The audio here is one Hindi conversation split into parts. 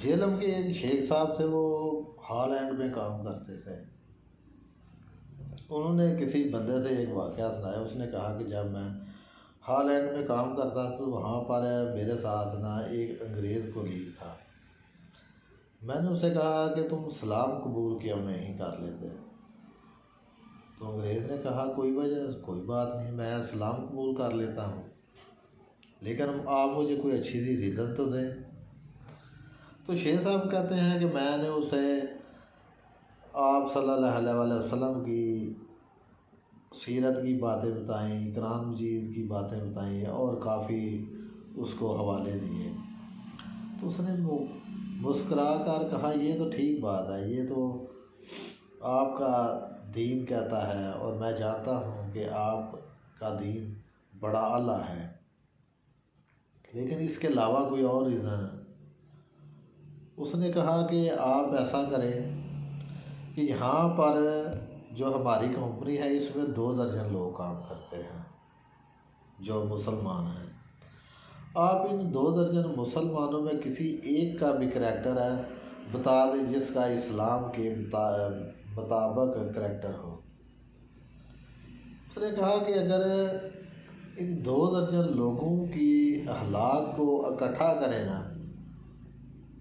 झेलम के एक शेख साहब थे, वो हॉलैंड में काम करते थे। उन्होंने किसी बंदे से एक वाक़या सुनाया। उसने कहा कि जब मैं हॉलैंड में काम करता तो वहाँ पर मेरे साथ ना एक अंग्रेज़ कोलीग था। मैंने उसे कहा कि तुम सलाम कबूल क्यों नहीं कर लेते? तो अंग्रेज़ ने कहा कोई बात नहीं, मैं सलाम कबूल कर लेता हूँ, लेकिन आप मुझे कोई अच्छी सी रीज़न तो दें। तो शेख साहब कहते हैं कि मैंने उसे आप सल्लल्लाहु अलैहि वसल्लम की सीरत की बातें बताई, कुरान मजीद की बातें बताई और काफ़ी उसको हवाले दिए। तो उसने मुस्करा कर कहा ये तो ठीक बात है, ये तो आपका दीन कहता है और मैं जानता हूँ कि आपका दीन बड़ा आला है, लेकिन इसके अलावा कोई और रीज़न है। उसने कहा कि आप ऐसा करें कि यहाँ पर जो हमारी कंपनी है इसमें 2 दर्जन लोग काम करते हैं जो मुसलमान हैं। आप इन 2 दर्जन मुसलमानों में किसी एक का भी करैक्टर है बता दें जिसका इस्लाम के मुताबिक करैक्टर हो। उसने कहा कि अगर इन 2 दर्जन लोगों की अखलाक को इकट्ठा करें ना,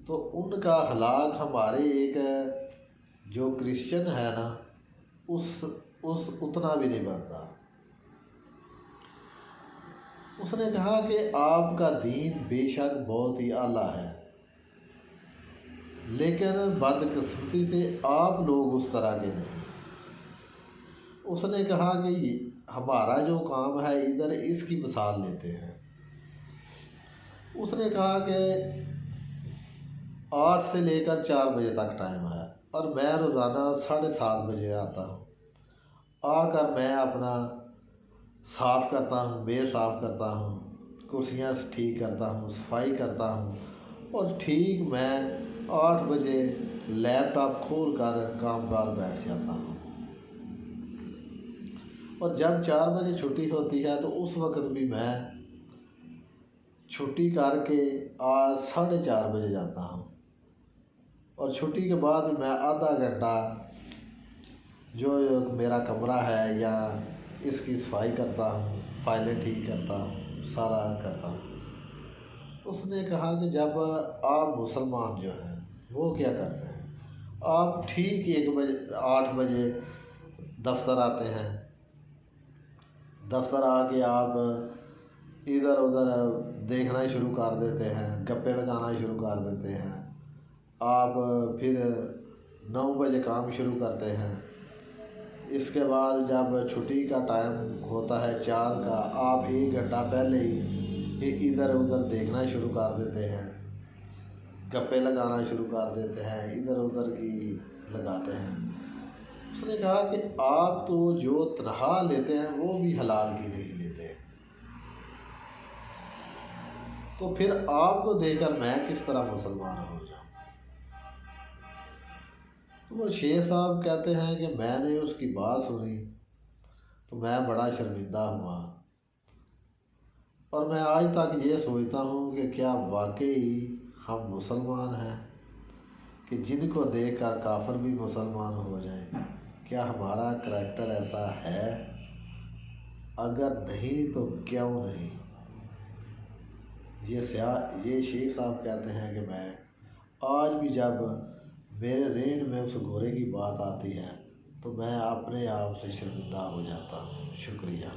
तो उनका अखलाक हमारे एक जो क्रिश्चियन है ना उस उतना भी नहीं बनता। उसने कहा कि आपका दीन बेशक बहुत ही आला है, लेकिन बदकिस्मती से आप लोग उस तरह के नहीं। उसने कहा कि हमारा जो काम है इधर इसकी मिसाल लेते हैं। उसने कहा कि 8 से लेकर 4 बजे तक टाइम है और मैं रोज़ाना 7:30 बजे आता हूँ। आकर मैं अपना साफ़ करता हूँ, मेज़ साफ़ करता हूँ, कुर्सियाँ ठीक करता हूँ, सफाई करता हूँ और ठीक मैं 8 बजे लैपटॉप खोल कर काम पर बैठ जाता हूँ। और जब 4 बजे छुट्टी होती है तो उस वक्त भी मैं छुट्टी करके 4:30 बजे जाता हूँ और छुट्टी के बाद मैं आधा घंटा जो मेरा कमरा है या इसकी सफाई करता हूँ, फाइलें ठीक करता हूँ, सारा करता हूँ। उसने कहा कि जब आप मुसलमान जो हैं वो क्या करते हैं, आप ठीक 8 बजे दफ्तर आते हैं, दफ्तर आके आप इधर उधर देखना शुरू कर देते हैं, गप्पे लगाना शुरू कर देते हैं। आप फिर 9 बजे काम शुरू करते हैं। इसके बाद जब छुट्टी का टाइम होता है 4 का, आप 1 घंटा पहले ही इधर उधर देखना शुरू कर देते हैं, गप्पे लगाना शुरू कर देते हैं, इधर उधर की लगाते हैं। उसने कहा कि आप तो जो तनख्वाह लेते हैं वो भी हलाल की नहीं लेते, तो फिर आपको देकर मैं किस तरह मुसलमान हो जाऊँ। तो वो शेख साहब कहते हैं कि मैंने उसकी बात सुनी तो मैं बड़ा शर्मिंदा हुआ और मैं आज तक ये सोचता हूँ कि क्या वाकई हम मुसलमान हैं कि जिनको देखकर काफिर भी मुसलमान हो जाएं। क्या हमारा करैक्टर ऐसा है? अगर नहीं तो क्यों नहीं? ये शेख साहब कहते हैं कि मैं आज भी जब मेरे ज़हन में उस घोड़े की बात आती है तो मैं अपने आप से शर्मिंदा हो जाता हूँ। शुक्रिया।